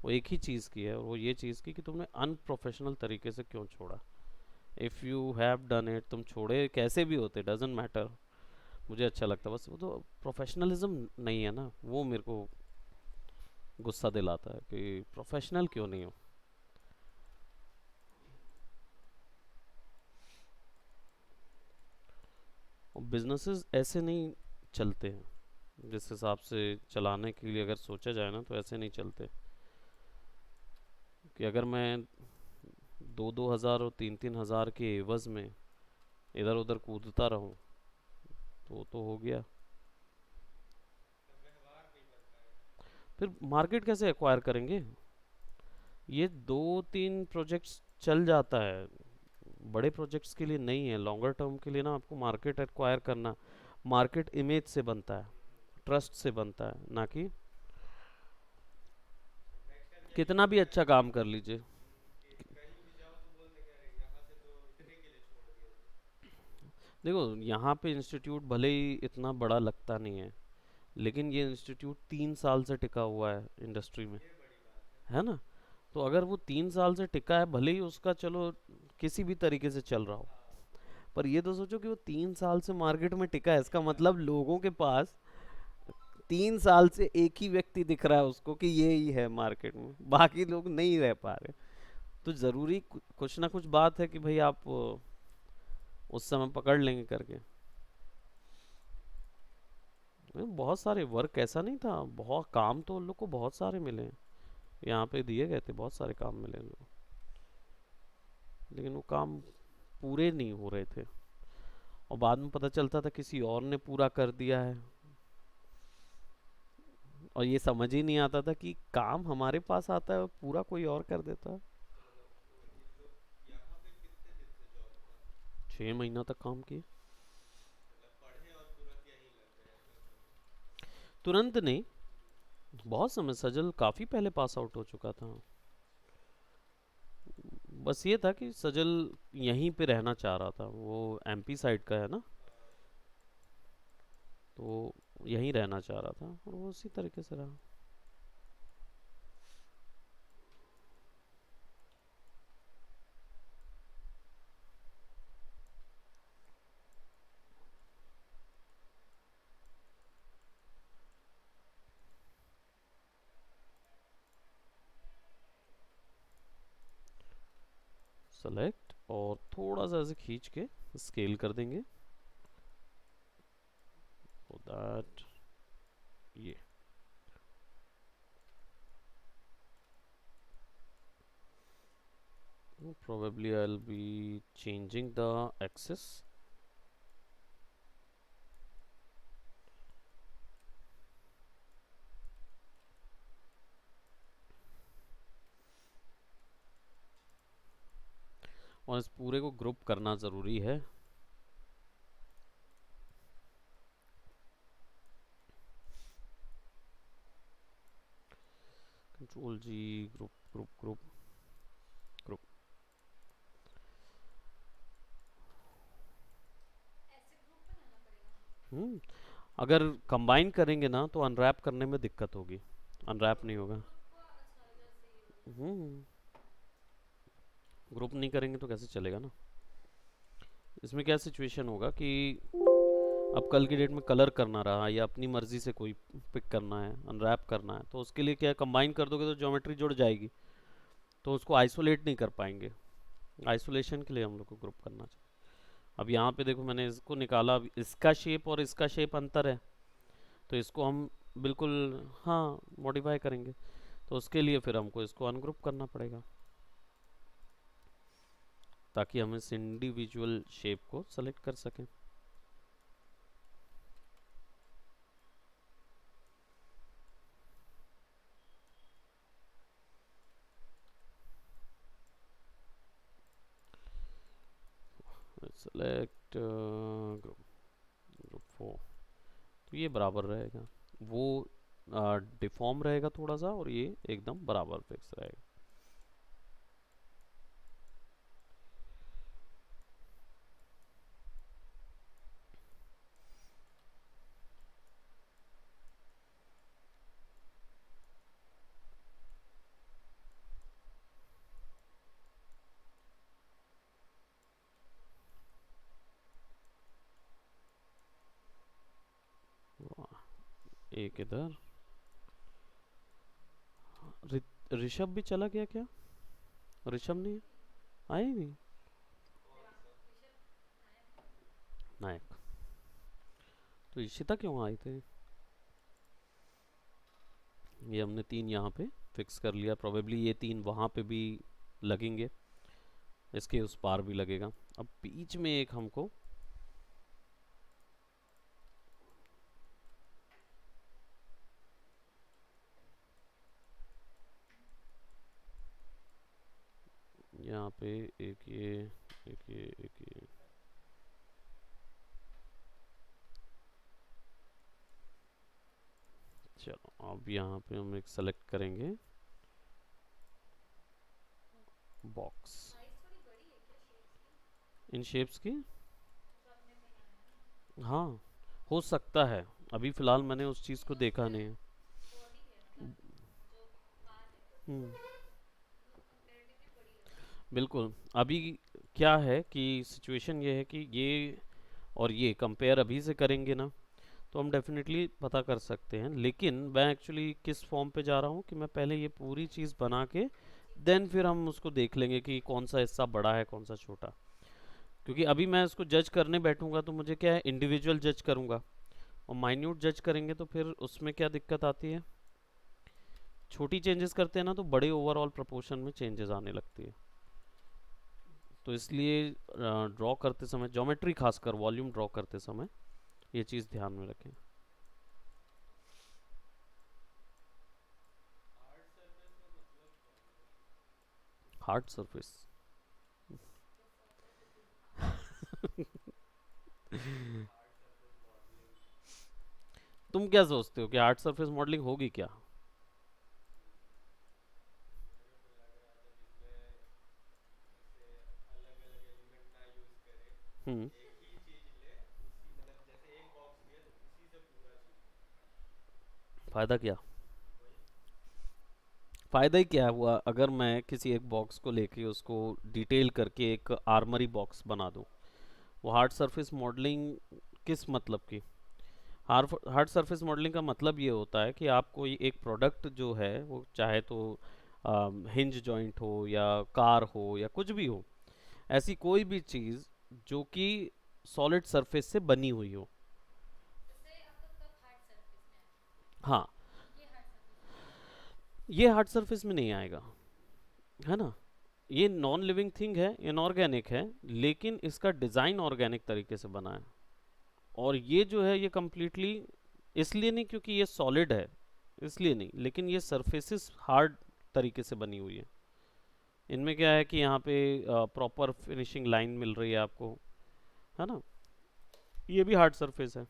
A: वो एक ही चीज़ की है, और वो ये चीज़ की कि तुमने अनप्रोफेशनल तरीके से क्यों छोड़ा। If you have done it, तुम छोड़े कैसे भी होते, डजेंट मैटर। मुझे अच्छा लगता, बस वो तो प्रोफेशनलिज्म नहीं है ना, वो मेरे को गुस्सा दिलाता है कि प्रोफेशनल क्यों नहीं हो। और बिजनेसेस ऐसे नहीं चलते हैं, जिस हिसाब से चलाने के लिए अगर सोचा जाए ना, तो ऐसे नहीं चलते। कि अगर मैं दो दो हज़ार और तीन तीन हज़ार के एवज में इधर उधर कूदता रहूं, तो हो गया। फिर मार्केट कैसे एक्वायर करेंगे? ये दो तीन प्रोजेक्ट्स चल जाता है, बड़े प्रोजेक्ट्स के लिए नहीं है। लॉन्गर टर्म के लिए ना आपको मार्केट एक्वायर करना, मार्केट इमेज से बनता है, ट्रस्ट से बनता है, ना कि कितना भी अच्छा काम कर लीजिए। देखो, यहाँ पे इंस्टीट्यूट भले ही इतना बड़ा लगता नहीं है, लेकिन ये इंस्टीट्यूट 3 साल से टिका हुआ है इंडस्ट्री में, है ना। तो अगर वो 3 साल से टिका है, भले ही उसका चलो किसी भी तरीके से चल रहा हो, पर ये तो सोचो कि वो 3 साल से मार्केट में टिका है, इसका मतलब लोगों के पास 3 साल से एक ही व्यक्ति दिख रहा है उसको कि ये ही है मार्केट में, बाकी लोग नहीं रह पा रहे। तो जरूरी कुछ ना कुछ बात है कि भाई आप उस समय पकड़ लेंगे करके। बहुत सारे वर्क, ऐसा नहीं था, बहुत काम तो उन लोग को बहुत सारे मिले हैं, यहाँ पे दिए गए थे बहुत सारे काम मिले उन लोग को, लेकिन वो काम पूरे नहीं हो रहे थे। और बाद में पता चलता था किसी और ने पूरा कर दिया है, और ये समझ ही नहीं आता था कि काम हमारे पास आता है और पूरा कोई और कर देता है। 6 महीना तक काम किए। तुरंत नहीं, बहुत समय, सजल काफ़ी पहले पास आउट हो चुका था। बस ये था कि सजल यहीं पे रहना चाह रहा था, वो एमपी साइड का है ना, तो वो यहीं रहना चाह रहा था, और वो उसी तरीके से रहा। सेलेक्ट और थोड़ा सा ऐसे खींच के स्केल कर देंगे so that ये probably I'll be changing the axis. और इस पूरे को ग्रुप करना ज़रूरी है. कंट्रोल जी, ग्रुप ग्रुप ग्रुप ग्रुप. अगर कंबाइन करेंगे ना तो अनरैप करने में दिक्कत होगी. अनरैप नहीं होगा. हम्म ग्रुप नहीं करेंगे तो कैसे चलेगा ना. इसमें क्या सिचुएशन होगा कि अब कल की डेट में कलर करना रहा या अपनी मर्जी से कोई पिक करना है, अनरैप करना है, तो उसके लिए क्या कंबाइन कर दोगे तो ज्योमेट्री जुड़ जाएगी, तो उसको आइसोलेट नहीं कर पाएंगे. आइसोलेशन के लिए हम लोग को ग्रुप करना चाहिए. अब यहाँ पे देखो मैंने इसको निकाला, अब इसका शेप और इसका शेप अंतर है, तो इसको हम बिल्कुल हाँ मॉडिफाई करेंगे. तो उसके लिए फिर हमको इसको अनग्रुप करना पड़ेगा ताकि हम इस इंडिविजुअल शेप को सेलेक्ट कर सकें. Select group, group 4. तो ये बराबर रहेगा, वो डिफॉर्म रहेगा थोड़ा सा और ये एकदम बराबर फिक्स रहेगा. एक इधर. ऋषभ भी चला गया क्या? ऋषभ नहीं आए नहीं. नायक. तो इशिता क्यों आए थे? ये हमने 3 यहाँ पे फिक्स कर लिया. प्रोबेबली ये 3 वहाँ पे भी लगेंगे, इसके उस पार भी लगेगा. अब बीच में एक हमको यहाँ पे एक ये, एक ये, एक ये. चलो अब यहाँ पे हम एक सेलेक्ट करेंगे बॉक्स. इन शेप्स की हाँ हो सकता है. अभी फ़िलहाल मैंने उस चीज़ को देखा नहीं है. हम्म बिल्कुल. अभी क्या है कि सिचुएशन ये है कि ये और ये कंपेयर अभी से करेंगे ना तो हम डेफिनेटली पता कर सकते हैं. लेकिन मैं एक्चुअली किस फॉर्म पे जा रहा हूँ कि मैं पहले ये पूरी चीज़ बना के देन फिर हम उसको देख लेंगे कि कौन सा हिस्सा बड़ा है कौन सा छोटा. क्योंकि अभी मैं इसको जज करने बैठूंगा तो मुझे क्या है, इंडिविजुअल जज करूंगा, और माइन्यूट जज करेंगे तो फिर उसमें क्या दिक्कत आती है, छोटी चेंजेस करते हैं ना तो बड़े ओवरऑल प्रोपोर्शन में चेंजेस आने लगती है. तो इसलिए ड्रॉ करते समय, ज्योमेट्री खासकर वॉल्यूम ड्रॉ करते समय ये चीज़ ध्यान में रखें. Hard surface. तुम क्या सोचते हो कि हार्ड सरफेस मॉडलिंग होगी क्या? हम्म फायदा क्या? फ़ायदा ही क्या हुआ अगर मैं किसी एक बॉक्स को लेके उसको डिटेल करके एक आर्मरी बॉक्स बना दूँ. वो हार्ड सरफेस मॉडलिंग किस मतलब की? हार्ड सरफेस मॉडलिंग का मतलब ये होता है कि आप कोई एक प्रोडक्ट जो है वो चाहे तो हिंज जॉइंट हो या कार हो या कुछ भी हो, ऐसी कोई भी चीज़ जो कि सॉलिड सरफेस से बनी हुई हो। हाँ, ये हार्ड सरफेस में नहीं आएगा, है ना। ये नॉन लिविंग थिंग है, इनऑर्गेनिक है, लेकिन इसका डिज़ाइन ऑर्गेनिक तरीके से बना है। और ये जो है ये कम्प्लीटली इसलिए नहीं क्योंकि ये सॉलिड है, इसलिए नहीं, लेकिन ये सरफेसेस हार्ड तरीके से बनी हुई है। इनमें क्या है कि यहाँ पे प्रॉपर फिनिशिंग लाइन मिल रही है आपको, है ना। ये भी हार्ड सरफेस है,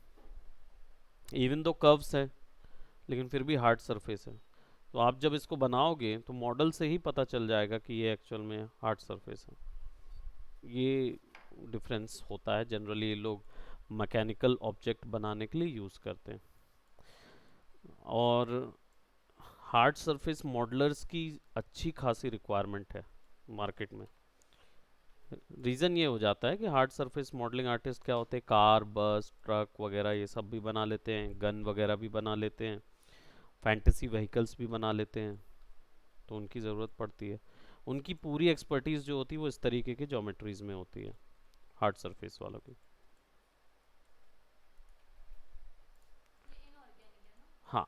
A: इवन दो कर्व्स है, लेकिन फिर भी हार्ड सरफेस है। तो आप जब इसको बनाओगे तो मॉडल से ही पता चल जाएगा कि ये एक्चुअल में हार्ड सरफेस है। ये डिफरेंस होता है, जनरली लोग मैकेनिकल ऑब्जेक्ट बनाने के लिए यूज़ करते हैं। और हार्ड सरफेस मॉडलर्स की अच्छी खासी रिक्वायरमेंट है मार्केट में। रीज़न ये हो जाता है कि हार्ड सरफेस मॉडलिंग आर्टिस्ट क्या होते हैं, कार, बस, ट्रक वगैरह ये सब भी बना लेते हैं, गन वगैरह भी बना लेते हैं, फैंटेसी व्हीकल्स भी बना लेते हैं। तो उनकी ज़रूरत पड़ती है, उनकी पूरी एक्सपर्टीज़ जो होती है वो इस तरीके के ज्योमेट्रीज में होती है, हार्ड सरफेस वालों की। हाँ,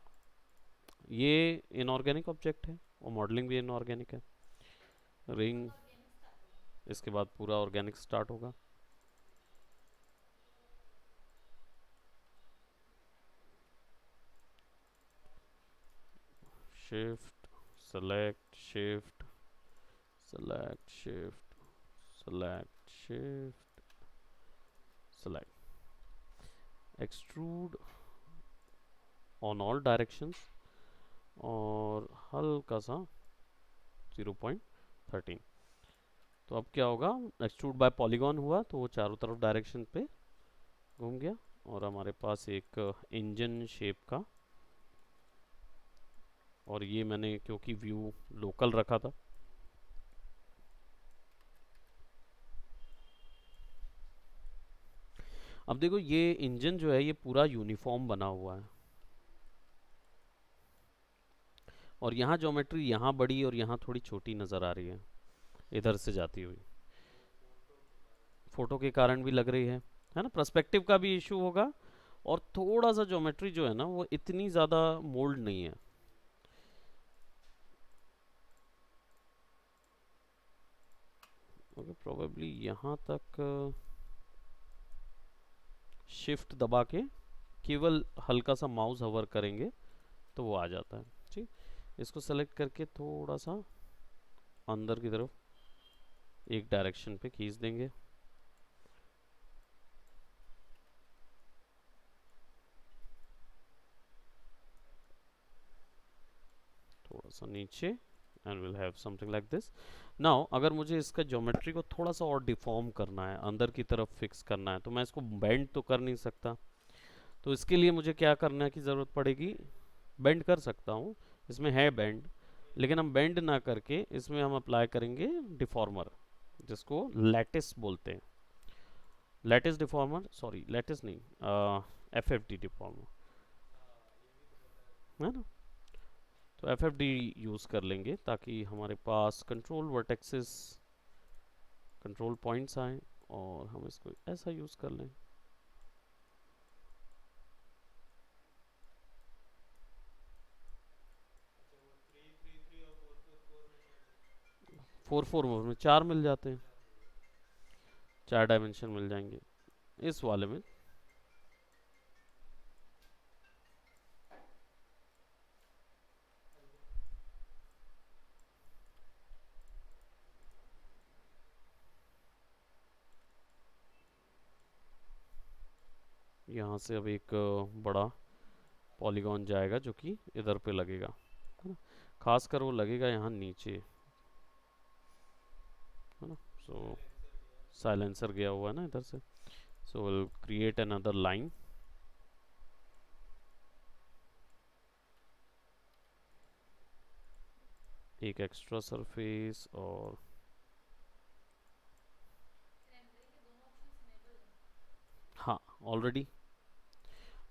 A: ये इनऑर्गेनिक ऑब्जेक्ट है और मॉडलिंग भी इनऑर्गेनिक है। रिंग, इसके बाद पूरा ऑर्गेनिक स्टार्ट होगा। Shift, select, shift, select, shift, select, shift, select, extrude on all directions, और हल्का सा 0.13। तो अब क्या होगा, एक्सट्रूड बाय पॉलीगॉन हुआ तो वो चारों तरफ डायरेक्शन पे घूम गया, और हमारे पास एक इंजन शेप का। और ये मैंने क्योंकि व्यू लोकल रखा था, अब देखो ये इंजन जो है ये पूरा यूनिफॉर्म बना हुआ है, और यहाँ ज्योमेट्री यहाँ बड़ी और यहाँ थोड़ी छोटी नज़र आ रही है इधर से जाती हुई, फोटो के कारण भी लग रही है ना, पर्सपेक्टिव का भी इशू होगा। और थोड़ा सा ज्योमेट्री जो है ना वो इतनी ज़्यादा मोल्ड नहीं है। ओके, प्रोबेबली यहाँ तक शिफ्ट दबा के केवल हल्का सा माउस हवर करेंगे तो वो आ जाता है। ठीक, इसको सेलेक्ट करके थोड़ा सा अंदर की तरफ एक डायरेक्शन पे खींच देंगे, थोड़ा सा नीचे, and will have something like this. Now अगर मुझे इसका ज्योमेट्री को थोड़ा सा और डिफॉर्म करना है, अंदर की तरफ फिक्स करना है, तो मैं इसको बेंड तो कर नहीं सकता। तो इसके लिए मुझे क्या करने की ज़रूरत पड़ेगी, बेंड कर सकता हूँ, इसमें है बेंड, लेकिन हम बेंड ना करके इसमें हम अप्लाई करेंगे डिफॉर्मर, जिसको लैटिस बोलते हैं। लैटिस डिफॉर्मर, सॉरी लैटिस नहीं, FFD डिफॉर्मर, है ना। तो FFD यूज़ कर लेंगे ताकि हमारे पास कंट्रोल वर्टेक्सेस, कंट्रोल पॉइंट्स आए, और हम इसको ऐसा यूज़ कर लें। 4 4 में 4 मिल जाते हैं, 4 डायमेंशन मिल जाएंगे इस वाले में। यहाँ से अब एक बड़ा पॉलीगॉन जाएगा जो कि इधर पे लगेगा, है ना। खासकर वो लगेगा यहाँ नीचे, है ना। सो साइलेंसर गया हुआ है ना इधर से, so will create another line, एक एक्स्ट्रा सरफेस, और हाँ ऑलरेडी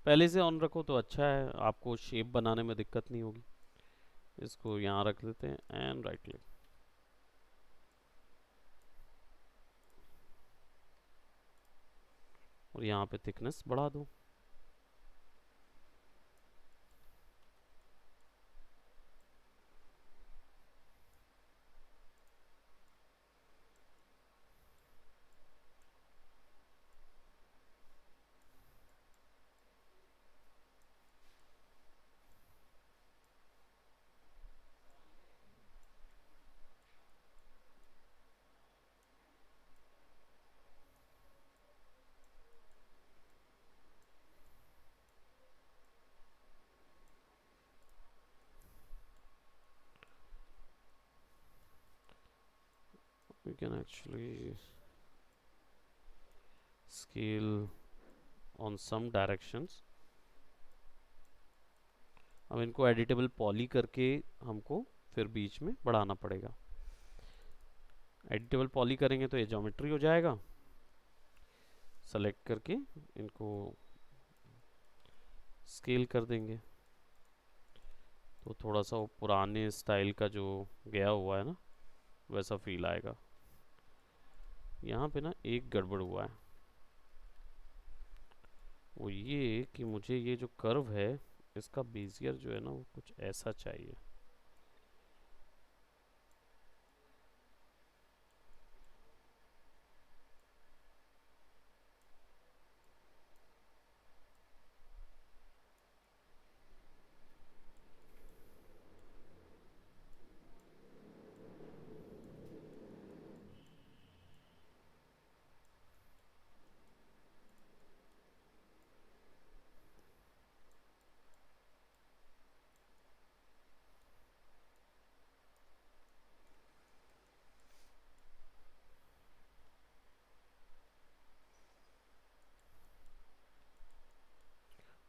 A: पहले से ऑन रखो तो अच्छा है, आपको शेप बनाने में दिक्कत नहीं होगी। इसको यहाँ रख लेते हैं एंड राइट क्लिक, और यहाँ पे थिकनेस बढ़ा दूँ। We can actually scale on some directions. अब इनको एडिटेबल पॉली करके हमको फिर बीच में बढ़ाना पड़ेगा। एडिटेबल पॉली करेंगे तो ये ज्योमेट्री हो जाएगा। सेलेक्ट करके इनको स्केल कर देंगे तो थोड़ा सा वो पुराने स्टाइल का जो गया हुआ है ना वैसा फील आएगा। यहाँ पे ना एक गड़बड़ हुआ है, वो ये कि मुझे ये जो कर्व है इसका बेजियर जो है ना वो कुछ ऐसा चाहिए।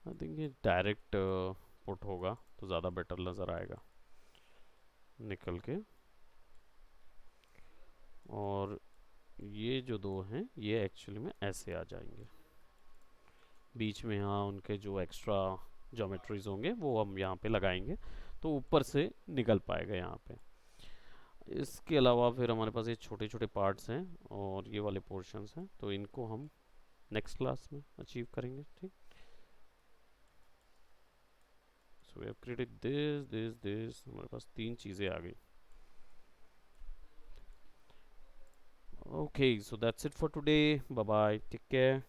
A: आई थिंक ये डायरेक्ट पुट होगा तो ज़्यादा बेटर नज़र आएगा निकल के। और ये जो दो हैं ये एक्चुअली में ऐसे आ जाएंगे बीच में। हाँ, उनके जो एक्स्ट्रा ज्योमेट्रीज होंगे वो हम यहाँ पे लगाएंगे तो ऊपर से निकल पाएगा यहाँ पे। इसके अलावा फिर हमारे पास ये छोटे छोटे पार्ट्स हैं और ये वाले पोर्शंस हैं तो इनको हम नेक्स्ट क्लास में अचीव करेंगे। ठीक, so we have created this हमारे पास तीन चीज़ें आ गई। Okay, so that's it for today, bye bye, take care.